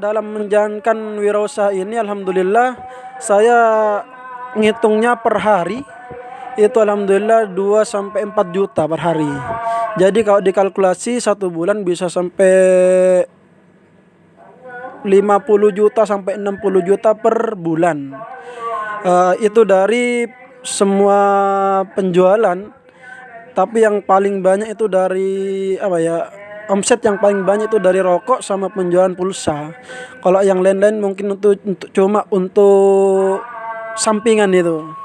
dalam menjalankan wirausaha ini alhamdulillah saya ngitungnya per hari itu alhamdulillah 2 sampai 4 juta per hari. Jadi kalau dikalkulasi 1 bulan bisa sampai 50 juta sampai 60 juta per bulan. Itu dari semua penjualan, tapi yang paling banyak itu dari apa ya? Omset yang paling banyak itu dari rokok sama penjualan pulsa. Kalau yang lain-lain mungkin untuk cuma untuk sampingan itu.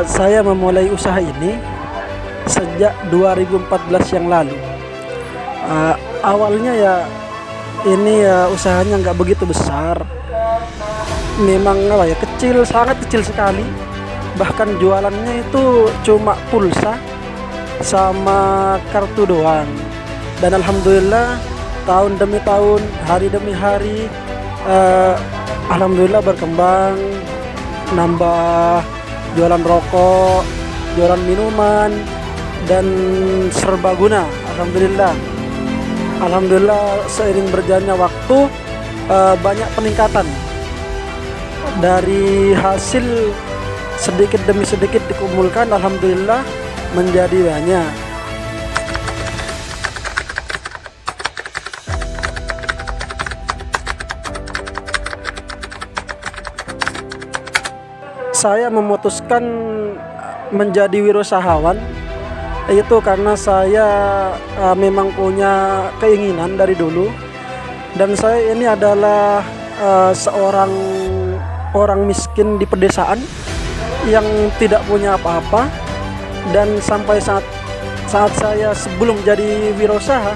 Saya memulai usaha ini sejak 2014 yang lalu. Awalnya ya ini ya usahanya nggak begitu besar, memang apa ya, kecil, sangat kecil sekali. Bahkan jualannya itu cuma pulsa sama kartu doang. Dan alhamdulillah tahun demi tahun, hari demi hari, eh, alhamdulillah berkembang, nambah jualan rokok, jualan minuman, dan serbaguna. Alhamdulillah, alhamdulillah seiring berjalannya waktu, banyak peningkatan dari hasil sedikit demi sedikit dikumpulkan. Alhamdulillah menjadi banyak. Saya memutuskan menjadi wirausahawan itu karena saya memang punya keinginan dari dulu, dan saya ini adalah seorang orang miskin di pedesaan yang tidak punya apa-apa. Dan sampai saat saya sebelum jadi wirausaha,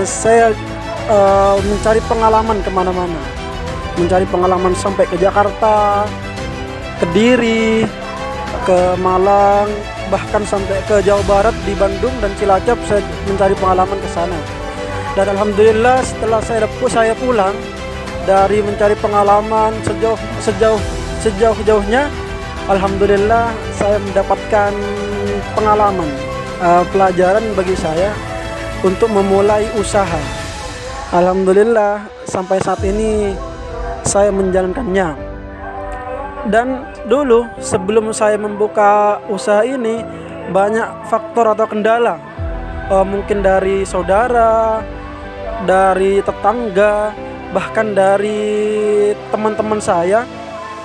saya mencari pengalaman kemana-mana, mencari pengalaman sampai ke Jakarta, Kediri, ke Malang, bahkan sampai ke Jawa Barat di Bandung dan Cilacap. Saya mencari pengalaman ke sana. Dan alhamdulillah setelah saya pulang dari mencari pengalaman sejauh-jauhnya, alhamdulillah saya mendapatkan pengalaman, pelajaran bagi saya untuk memulai usaha. Alhamdulillah sampai saat ini saya menjalankannya. Dan dulu sebelum saya membuka usaha ini, banyak faktor atau kendala, mungkin dari saudara, dari tetangga, bahkan dari teman-teman saya,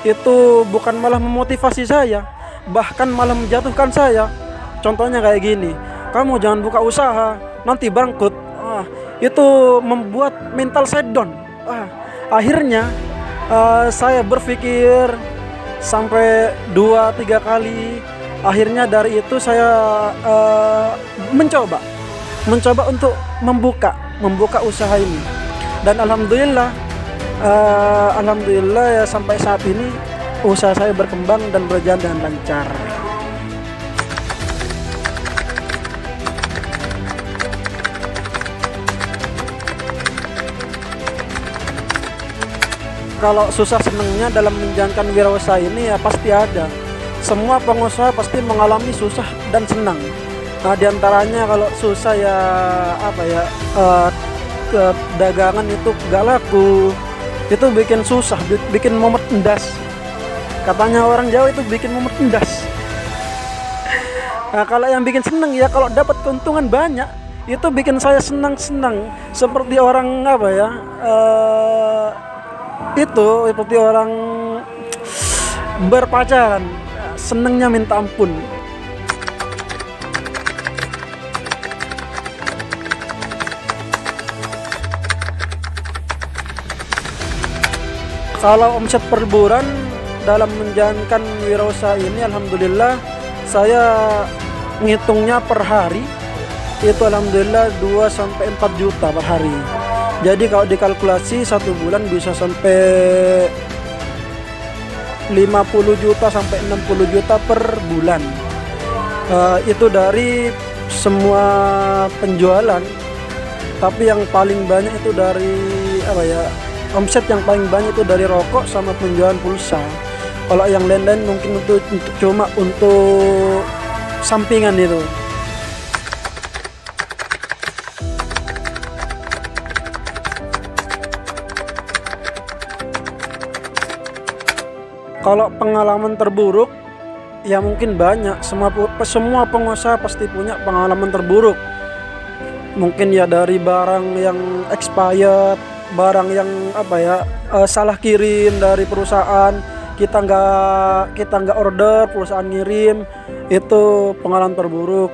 itu bukan malah memotivasi saya, bahkan malah menjatuhkan saya. Contohnya kayak gini, kamu jangan buka usaha, nanti bangkrut. Itu membuat mental saya down. Akhirnya saya berpikir sampai 2-3 kali. Akhirnya dari itu saya mencoba untuk membuka usaha ini. Dan alhamdulillah ya sampai saat ini usaha saya berkembang dan berjalan dengan lancar. Kalau susah senangnya dalam menjalankan wirausaha ini ya pasti ada. Semua pengusaha pasti mengalami susah dan senang. Nah, diantaranya kalau susah ya apa ya, dagangan itu gak laku, itu bikin susah, bikin mumet endas. Katanya orang Jawa itu bikin mumet endas. Nah, kalau yang bikin senang ya kalau dapat keuntungan banyak, itu bikin saya senang-senang. Seperti orang apa ya, itu seperti orang berpacaran, senangnya minta ampun. Kalau omset per bulan dalam menjalankan wirausaha ini, alhamdulillah saya ngitungnya per hari itu alhamdulillah 2-4 juta per hari. Jadi kalau dikalkulasi satu bulan bisa sampai 50 juta sampai 60 juta per bulan. Itu dari semua penjualan. Tapi yang paling banyak itu dari apa ya? Omset yang paling banyak itu dari rokok sama penjualan pulsa. Kalau yang lain-lain mungkin cuma untuk sampingan itu. Kalau pengalaman terburuk ya mungkin banyak. Semua pengusaha pasti punya pengalaman terburuk. Mungkin ya dari barang yang expired, barang yang apa ya, salah kirim dari perusahaan, kita nggak order, perusahaan ngirim, itu pengalaman terburuk.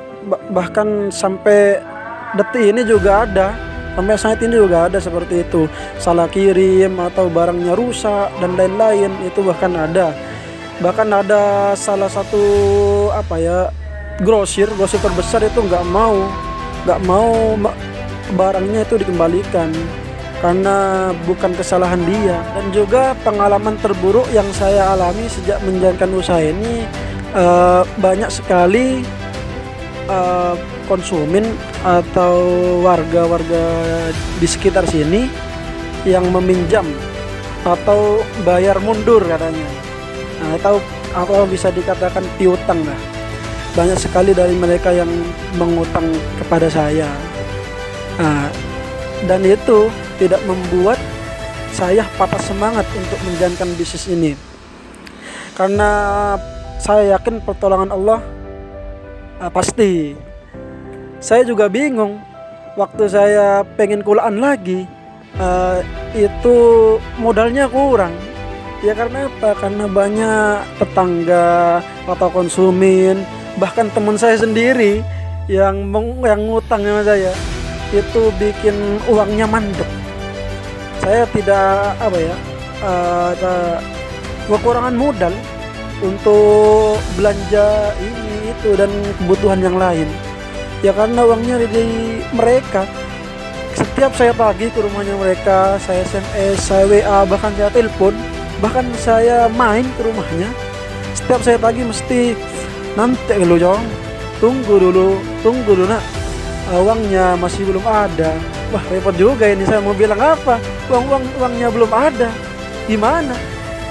Bahkan sampai detik ini juga ada. Sampai saat ini juga ada seperti itu, salah kirim atau barangnya rusak dan lain-lain, itu bahkan ada. Bahkan ada salah satu apa ya, grosir terbesar itu nggak mau barangnya itu dikembalikan karena bukan kesalahan dia. Dan juga pengalaman terburuk yang saya alami sejak menjalankan usaha ini, banyak sekali konsumen atau warga-warga di sekitar sini yang meminjam atau bayar mundur katanya. Nah, atau bisa dikatakan piutang lah. Banyak sekali dari mereka yang mengutang kepada saya. Nah, dan itu tidak membuat saya patah semangat untuk menjalankan bisnis ini. Karena saya yakin pertolongan Allah pasti. Saya juga bingung waktu saya pengen kulaan lagi, itu modalnya kurang. Ya karena apa? Karena banyak tetangga atau konsumen, bahkan teman saya sendiri yang ngutang sama saya, itu bikin uangnya mandek. Saya tidak kekurangan modal untuk belanja ini itu dan kebutuhan yang lain. Ya karena uangnya dari mereka. Setiap saya pagi ke rumahnya mereka, saya SMS, saya WA, bahkan saya telepon, bahkan saya main ke rumahnya. Setiap saya pagi mesti, nanti lo Jong, tunggu dulu nak, uangnya masih belum ada. Wah repot juga ini, saya mau bilang apa, uangnya belum ada, gimana?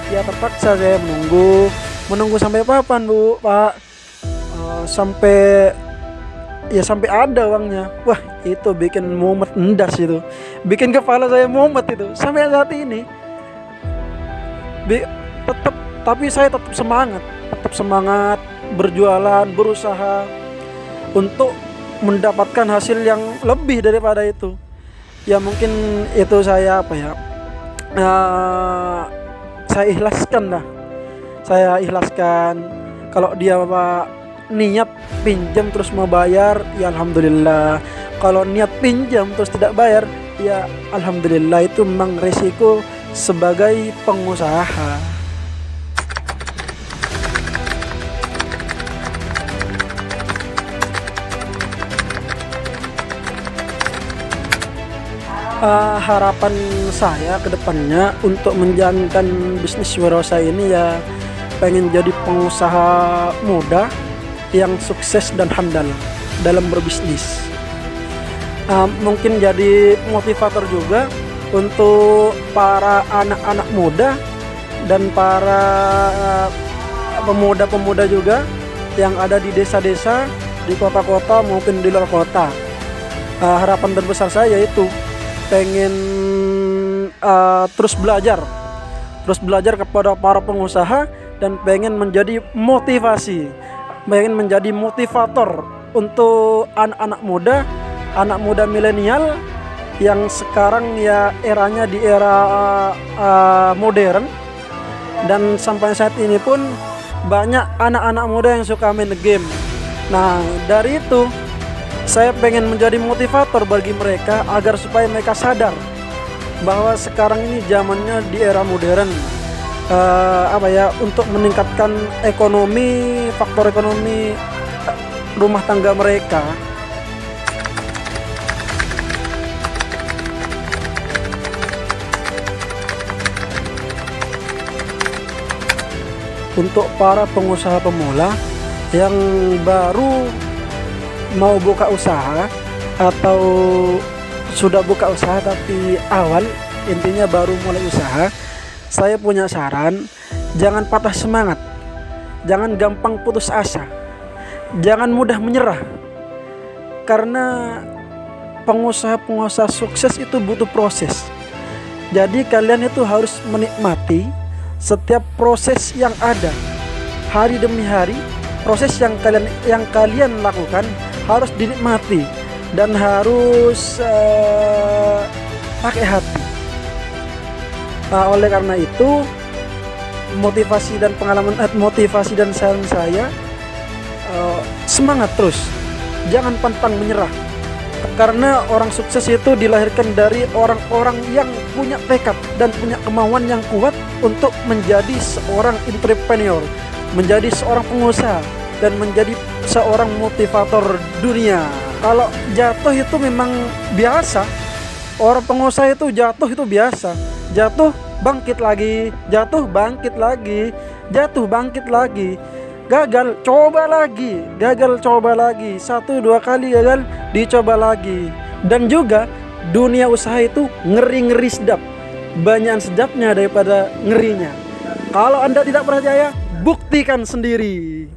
Ya terpaksa saya menunggu sampai kapan Bu, Pak? Sampai ada uangnya. Wah itu bikin mumet endas, itu bikin kepala saya mumet itu sampai saat ini. Tapi saya tetap semangat berjualan, berusaha untuk mendapatkan hasil yang lebih daripada itu. Ya mungkin itu saya saya ikhlaskan. Kalau dia niat pinjam terus mau bayar, ya alhamdulillah. Kalau niat pinjam terus tidak bayar, ya alhamdulillah. Itu memang resiko sebagai pengusaha. Harapan saya ke depannya untuk menjalankan bisnis wirausaha ini, ya pengen jadi pengusaha muda yang sukses dan handal dalam berbisnis. Mungkin jadi motivator juga untuk para anak-anak muda dan para pemuda-pemuda juga yang ada di desa-desa, di kota-kota maupun di luar kota. Harapan terbesar saya itu pengen terus belajar kepada para pengusaha dan pengen menjadi motivator untuk anak-anak muda milenial yang sekarang ya eranya di era modern. Dan sampai saat ini pun banyak anak-anak muda yang suka main game. Nah dari itu saya pengen menjadi motivator bagi mereka agar supaya mereka sadar bahwa sekarang ini zamannya di era modern. Untuk meningkatkan faktor ekonomi rumah tangga mereka. Untuk para pengusaha pemula yang baru mau buka usaha atau sudah buka usaha tapi intinya baru mulai usaha, saya punya saran, jangan patah semangat, jangan gampang putus asa, jangan mudah menyerah. Karena pengusaha sukses itu butuh proses. Jadi kalian itu harus menikmati setiap proses yang ada, hari demi hari. Proses yang kalian lakukan harus dinikmati dan harus pakai hati. Oleh karena itu motivasi dan saran saya, semangat terus, jangan pantang menyerah. Karena orang sukses itu dilahirkan dari orang-orang yang punya tekad dan punya kemauan yang kuat untuk menjadi seorang entrepreneur, menjadi seorang pengusaha, dan menjadi seorang motivator dunia. Kalau jatuh itu memang biasa. Orang pengusaha itu jatuh itu biasa. Jatuh bangkit lagi, jatuh bangkit lagi, jatuh bangkit lagi. Gagal, coba lagi, gagal, coba lagi, 1-2 kali gagal, dicoba lagi. Dan juga dunia usaha itu ngeri-ngeri sedap, banyak sedapnya daripada ngerinya. Kalau Anda tidak percaya, buktikan sendiri.